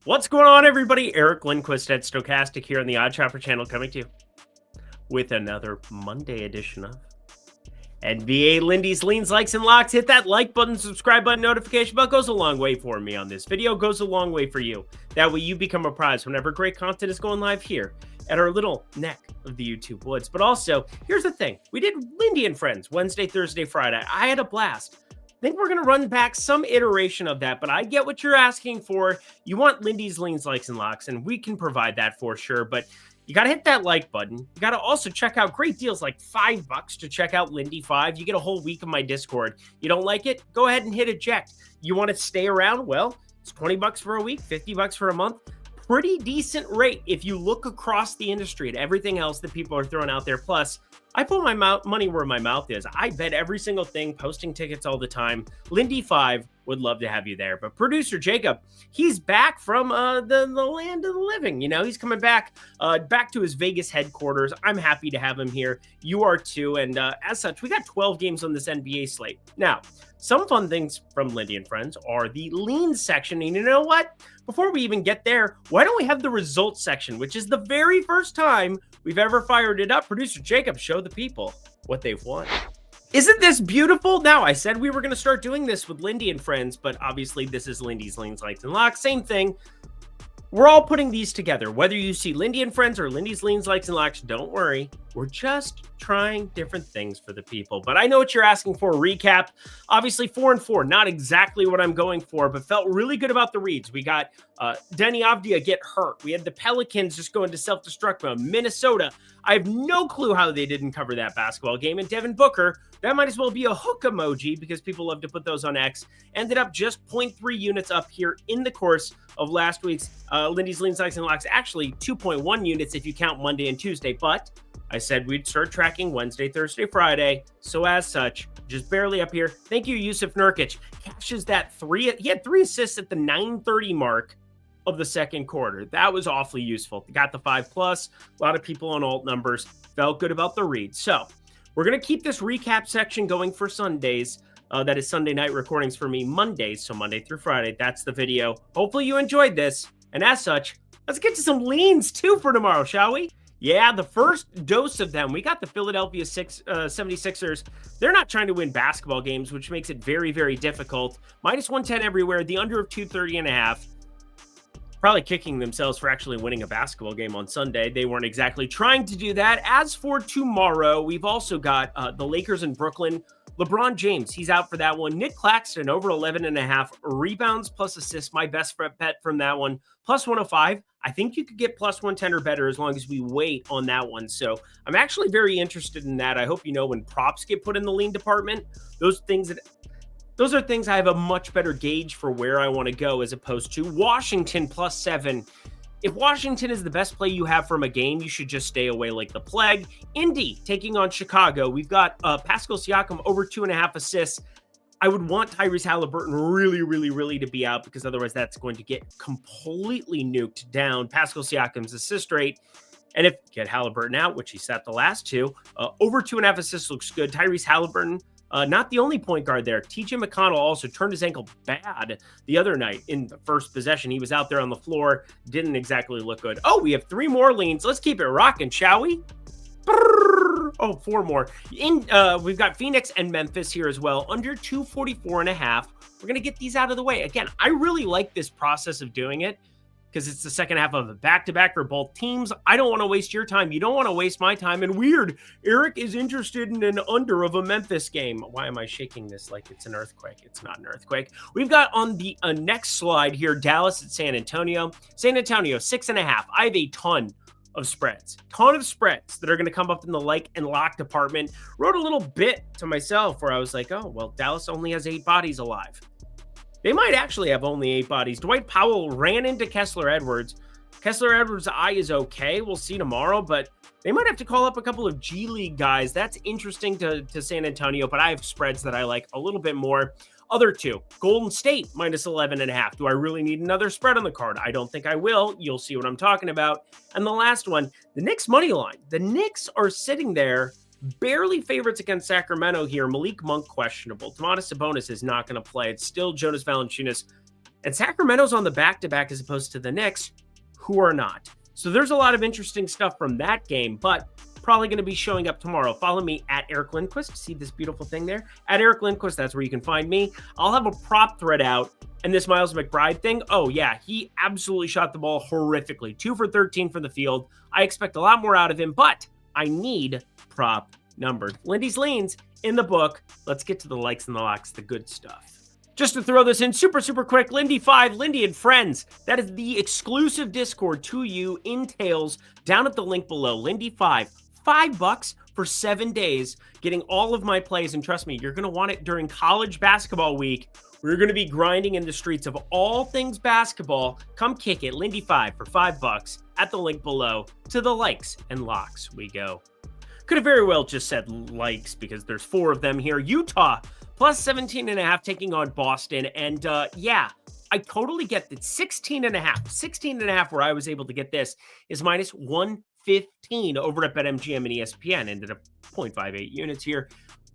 What's going on, everybody? Eric Lindquist at Stochastic here on the Odd Chopper channel, coming to you with another Monday edition of NBA Lindy's Leans, Likes, and Locks. Hit that like button, subscribe button, notification bell. Goes a long way for me on this video. Goes a long way for you. That way you become a prize whenever great content is going live here at our little neck of the YouTube woods. But also, here's the thing. We did Lindy and Friends Wednesday, Thursday, Friday. I had a blast. I think we're going to run back some iteration of that, but I get what you're asking for. You want Lindy's Leans, Likes, and Locks, and we can provide that for sure, but you got to hit that like button. You got to also check out great deals like $5 to check out Lindy 5. You get a whole week of my Discord. You don't like it? Go ahead and hit eject. You want to stay around? Well, it's $20 for a week, $50 for a month. Pretty decent rate if you look across the industry at everything else that people are throwing out there. Plus, I put my money where my mouth is. I bet every single thing, posting tickets all the time. Lindy 5 would love to have you there. But producer Jacob, he's back from the land of the living. You know, he's coming back to his Vegas headquarters. I'm happy to have him here. You are too. And as such, we got 12 games on this NBA slate. Now, some fun things from Lindy and Friends are the leans section. And you know what? Before we even get there, why don't we have the results section, which is the very first time we've ever fired it up. Producer Jacob, show the people what they've won. Isn't this beautiful? Now, I said we were going to start doing this with Lindy and Friends, but obviously this is Lindy's Leans, Likes, and Locks. Same thing. We're all putting these together. Whether you see Lindy and Friends or Lindy's Leans, Likes, and Locks, don't worry. We're just trying different things for the people. But I know what you're asking for. A recap. Obviously, 4-4. Not exactly what I'm going for, but felt really good about the reads. We got Denny Avdia get hurt. We had the Pelicans just go into self-destruct mode. Minnesota. I have no clue how they didn't cover that basketball game. And Devin Booker, that might as well be a hook emoji because people love to put those on X. Ended up just 0.3 units up here in the course of last week's Lindy's Leans, Likes, and Locks. Actually, 2.1 units if you count Monday and Tuesday. But I said we'd start tracking Wednesday, Thursday, Friday. So as such, just barely up here. Thank you, Yusuf Nurkic. Cashes that 3. He had 3 assists at the 9:30 mark of the second quarter. That was awfully useful. Got the 5+. A lot of people on alt numbers. Felt good about the read. So we're going to keep this recap section going for Sundays. That is Sunday night recordings for me. Mondays, so Monday through Friday. That's the video. Hopefully you enjoyed this. And as such, let's get to some leans too for tomorrow, shall we? Yeah, the first dose of them. We got the Philadelphia 76ers. They're not trying to win basketball games, which makes it very, very difficult. -110 everywhere. The under of 230.5. Probably kicking themselves for actually winning a basketball game on Sunday. They weren't exactly trying to do that. As for tomorrow, we've also got the Lakers in Brooklyn. LeBron James, he's out for that one. Nick Claxton over 11.5 rebounds plus assists. My best bet from that one. +105. I think you could get +110 or better as long as we wait on that one. So I'm actually very interested in that. I hope you know when props get put in the lean department, those are things I have a much better gauge for where I want to go as opposed to Washington +7. If Washington is the best play you have from a game, you should just stay away like the plague. Indy taking on Chicago. We've got Pascal Siakam over 2.5 assists. I would want Tyrese Halliburton really to be out because otherwise that's going to get completely nuked down. Pascal Siakam's assist rate. And if you get Halliburton out, which he set the last two, over 2.5 assists looks good. Tyrese Halliburton, not the only point guard there. TJ McConnell also turned his ankle bad the other night in the first possession. He was out there on the floor. Didn't exactly look good. Oh, we have 3 more leans. Let's keep it rocking, shall we? Oh, 4 more. We've got Phoenix and Memphis here as well. Under 244.5. We're going to get these out of the way. Again, I really like this process of doing it because it's the second half of a back-to-back for both teams. I don't want to waste your time. You don't want to waste my time. And weird, Eric is interested in an under of a Memphis game. Why am I shaking this like it's an earthquake? It's not an earthquake. We've got on the next slide here, Dallas at San Antonio. San Antonio, 6.5. I have a ton of spreads that are going to come up in the like and lock department. Wrote a little bit to myself where I was like, oh, well, Dallas only has 8 bodies alive. They might actually have only 8 bodies. Dwight Powell ran into Kessler Edwards. Kessler Edwards' eye is okay. We'll see tomorrow, but they might have to call up a couple of G League guys. That's interesting to San Antonio, but I have spreads that I like a little bit more. Other 2, Golden State -11.5. Do I really need another spread on the card? I don't think I will. You'll see what I'm talking about. And the last one, the Knicks money line. The Knicks are sitting there barely favorites against Sacramento here. Malik Monk questionable. Domantas Sabonis is not going to play. It's still Jonas Valanciunas And Sacramento's on the back-to-back as opposed to the Knicks, who are not. So there's a lot of interesting stuff from that game, but probably going to be showing up tomorrow. Follow me at Eric Lindquist. See this beautiful thing there? At Eric Lindquist, that's where you can find me. I'll have a prop thread out. And this Miles McBride thing, oh yeah, he absolutely shot the ball horrifically. 2 for 13 from the field. I expect a lot more out of him, but I need prop numbers. Lindy's leans in the book. Let's get to the likes and the locks, the good stuff. Just to throw this in super quick, Lindy 5, Lindy and Friends. That is the exclusive Discord to you in Tails down at the link below. Lindy 5, $5 for 7 days, getting all of my plays. And trust me, you're going to want it during college basketball week. We're going to be grinding in the streets of all things basketball. Come kick it. Lindy 5 for $5 at the link below. To the likes and locks we go. Could have very well just said likes because there's 4 of them here. Utah plus 17.5 taking on Boston. And yeah, I totally get that. 16.5 where I was able to get this is minus 115 over at BetMGM and ESPN. Ended up 0.58 units here.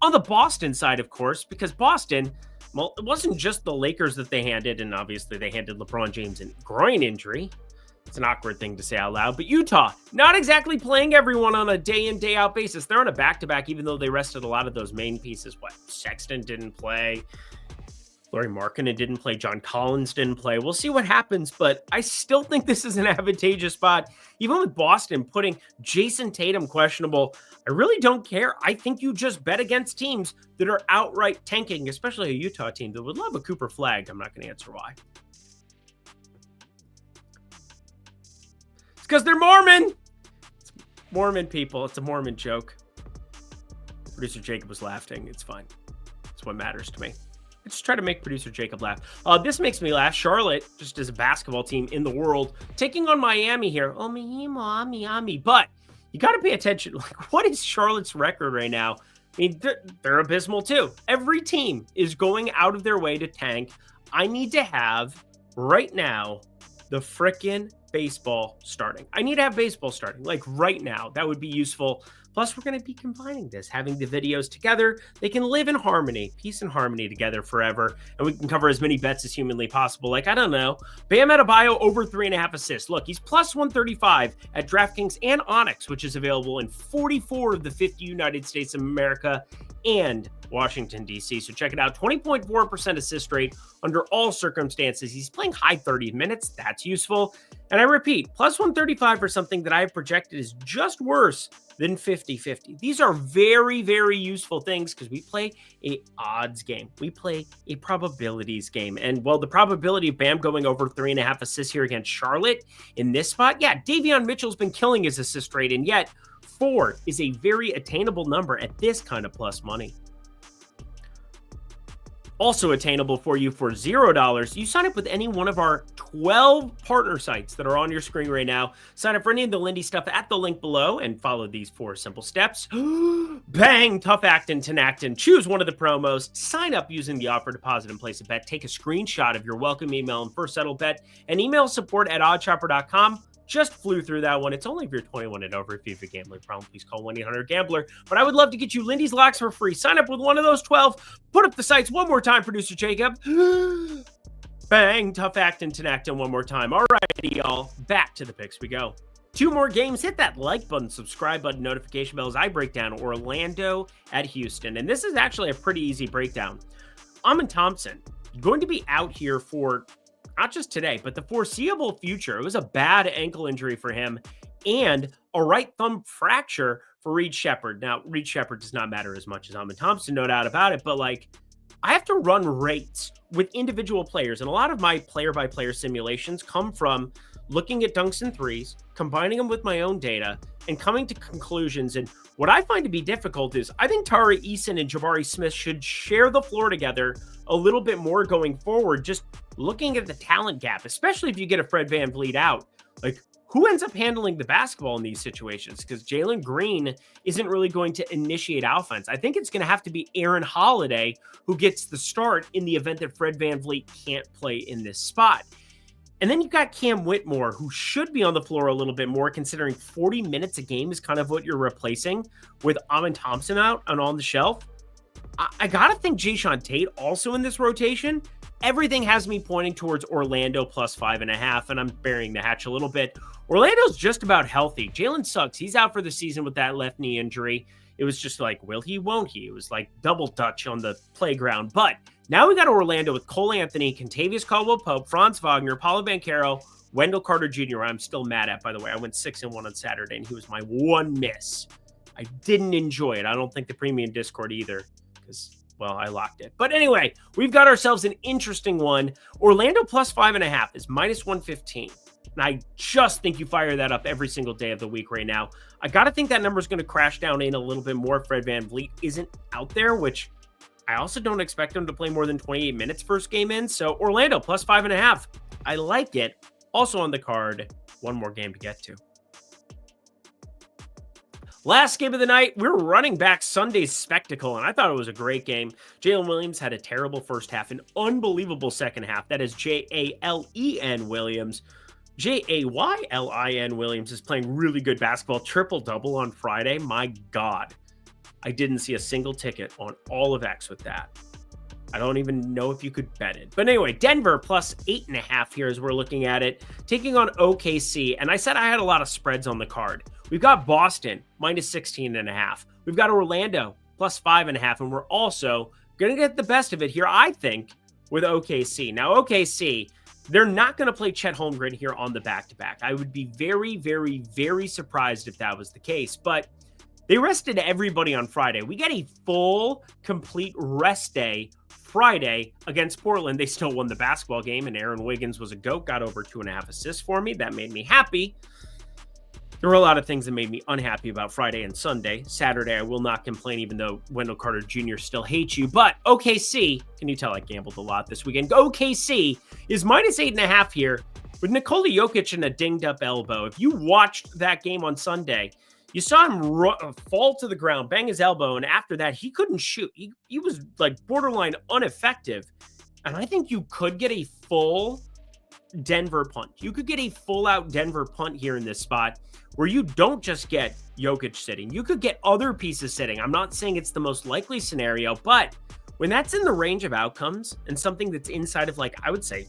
On the Boston side, of course, because Boston, well, it wasn't just the Lakers that they handed, and obviously they handed LeBron James a groin injury. It's an awkward thing to say out loud, but Utah, not exactly playing everyone on a day-in, day-out basis. They're on a back-to-back, even though they rested a lot of those main pieces. Sexton didn't play. Lauri Markkanen didn't play. John Collins didn't play. We'll see what happens, but I still think this is an advantageous spot. Even with Boston putting Jason Tatum questionable, I really don't care. I think you just bet against teams that are outright tanking, especially a Utah team that would love a Cooper Flag. I'm not going to answer why. It's because they're Mormon. It's Mormon people. It's a Mormon joke. Producer Jacob was laughing. It's fine. It's what matters to me. I just try to make producer Jacob laugh. This makes me laugh. Charlotte, just as a basketball team in the world, taking on Miami here. Oh, Miami. But you got to pay attention. Like, what is Charlotte's record right now? I mean, they're abysmal too. Every team is going out of their way to tank. I need to have, right now, the frickin' baseball starting. I need to have baseball starting, like right now. That would be useful. Plus, we're going to be combining this, having the videos together. They can live in harmony, peace and harmony together forever. And we can cover as many bets as humanly possible. Like, I don't know, Bam Adebayo over 3.5 assists. Look, he's plus 135 at DraftKings and Onyx, which is available in 44 of the 50 United States of America and Washington, D.C. So check it out. 20.4% assist rate under all circumstances. He's playing high 30 minutes. That's useful. And I repeat, plus 135 for something that I've projected is just worse than 50-50. These are very, very useful things because we play a odds game. We play a probabilities game. And well, the probability of Bam going over 3.5 assists here against Charlotte in this spot, yeah, Davion Mitchell's been killing his assist rate, and yet 4 is a very attainable number at this kind of plus money. Also attainable for you for $0. You sign up with any one of our 12 partner sites that are on your screen right now. Sign up for any of the Lindy stuff at the link below and follow these 4 simple steps. Bang! Tough Actin, Tenactin. Choose one of the promos. Sign up using the offer deposit and place a bet. Take a screenshot of your welcome email and first settle bet and email support@oddchopper.com. Just flew through that one. It's only if you're 21 and over. If you have a gambling problem, please call 1-800-GAMBLER. But I would love to get you Lindy's locks for free. Sign up with one of those 12. Put up the sites one more time, producer Jacob. Bang, Tough Actin, Tenactin one more time. All righty, y'all. Back to the picks we go. 2 more games. Hit that like button, subscribe button, notification bell as I break down Orlando at Houston. And this is actually a pretty easy breakdown. Amin Thompson going to be out here for not just today, but the foreseeable future. It was a bad ankle injury for him and a right thumb fracture for Reed Sheppard. Now, Reed Sheppard does not matter as much as Amin Thompson, no doubt about it, but like, I have to run rates with individual players, and a lot of my player-by-player simulations come from looking at dunks and threes, combining them with my own data, and coming to conclusions. And what I find to be difficult is I think Tari Eason and Jabari Smith should share the floor together a little bit more going forward, just looking at the talent gap, especially if you get a Fred VanVleet out. Like, who ends up handling the basketball in these situations? Because Jalen Green isn't really going to initiate offense. I think it's going to have to be Aaron Holiday who gets the start in the event that Fred VanVleet can't play in this spot. And then you've got Cam Whitmore, who should be on the floor a little bit more, considering 40 minutes a game is kind of what you're replacing with Amin Thompson out and on the shelf. I got to think Jayshawn Tate also in this rotation. everything has me pointing towards Orlando plus 5.5, and I'm burying the hatch a little bit. Orlando's just about healthy. Jalen Suggs, he's out for the season with that left knee injury. It was just like, will he, won't he? It was like double dutch on the playground. But now we got Orlando with Cole Anthony, Kentavious Caldwell-Pope, Franz Wagner, Paulo Banchero, Wendell Carter Jr., I'm still mad at, by the way. I went 6-1 on Saturday, and he was my one miss. I didn't enjoy it. I don't think the premium Discord either, because, well, I locked it. But anyway, we've got ourselves an interesting one. Orlando plus 5.5 is minus 115. And I just think you fire that up every single day of the week right now. I got to think that number is going to crash down in a little bit more. Fred VanVleet isn't out there, which I also don't expect him to play more than 28 minutes first game in. So Orlando plus 5.5. I like it. Also on the card, one more game to get to. Last game of the night, we're running back Sunday's spectacle, and I thought it was a great game. Jalen Williams had a terrible first half, an unbelievable second half. That is Jalen Williams. Jaylin Williams is playing really good basketball. Triple-double on Friday. My God. I didn't see a single ticket on all of X with that. I don't even know if you could bet it. But anyway, Denver plus 8.5 here as we're looking at it, taking on OKC. And I said I had a lot of spreads on the card. We've got Boston minus 16.5. We've got Orlando plus 5.5. And we're also going to get the best of it here, I think, with OKC. Now, OKC, they're not going to play Chet Holmgren here on the back-to-back. I would be very, very, very surprised if that was the case. But they rested everybody on Friday. We get a full, complete rest day Friday against Portland. They still won the basketball game, and Aaron Wiggins was a GOAT, got over 2.5 assists for me. That made me happy. There were a lot of things that made me unhappy about Friday and Sunday. Saturday, I will not complain, even though Wendell Carter Jr. still hates you. But OKC, can you tell I gambled a lot this weekend? OKC is minus 8.5 here with Nikola Jokic and a dinged-up elbow. If you watched that game on Sunday, you saw him fall to the ground, bang his elbow, and after that, he couldn't shoot. He was like borderline ineffective. And I think you could get a full Denver punt. You could get a full-out Denver punt here in this spot where you don't just get Jokic sitting. You could get other pieces sitting. I'm not saying it's the most likely scenario, but when that's in the range of outcomes and something that's inside of, like, I would say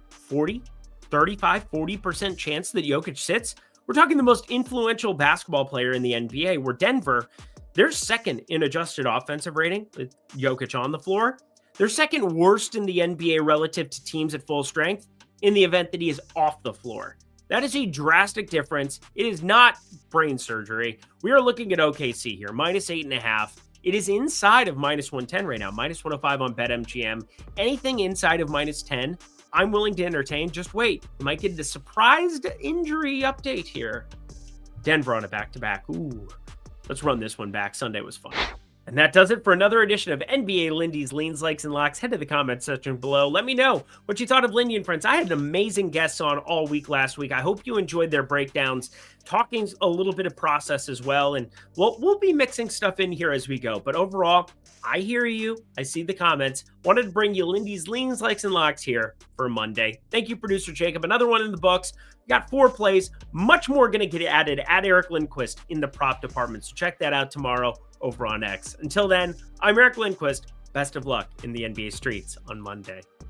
40, 35, 40% chance that Jokic sits, we're talking the most influential basketball player in the NBA, where Denver, they're second in adjusted offensive rating with Jokic on the floor. They're second worst in the NBA relative to teams at full strength in the event that he is off the floor. That is a drastic difference. It is not brain surgery. We are looking at OKC here, minus 8.5. It is inside of minus 110 right now, minus 105 on BetMGM. Anything inside of minus 10, I'm willing to entertain. Just wait. You might get the surprised injury update here. Denver on a back-to-back. Ooh, let's run this one back. Sunday was fun. And that does it for another edition of NBA Lindy's Leans, Likes, and Locks. Head to the comment section below. Let me know what you thought of Lindy and Friends. I had amazing guests on all week last week. I hope you enjoyed their breakdowns, talking a little bit of process as well. And we'll be mixing stuff in here as we go. But overall, I hear you. I see the comments. Wanted to bring you Lindy's Leans, Likes, and Locks here for Monday. Thank you, producer Jacob. Another one in the books. Got 4 plays. Much more going to get added at Eric Lindquist in the prop department. So check that out tomorrow over on X. Until then, I'm Eric Lindquist. Best of luck in the NBA streets on Monday.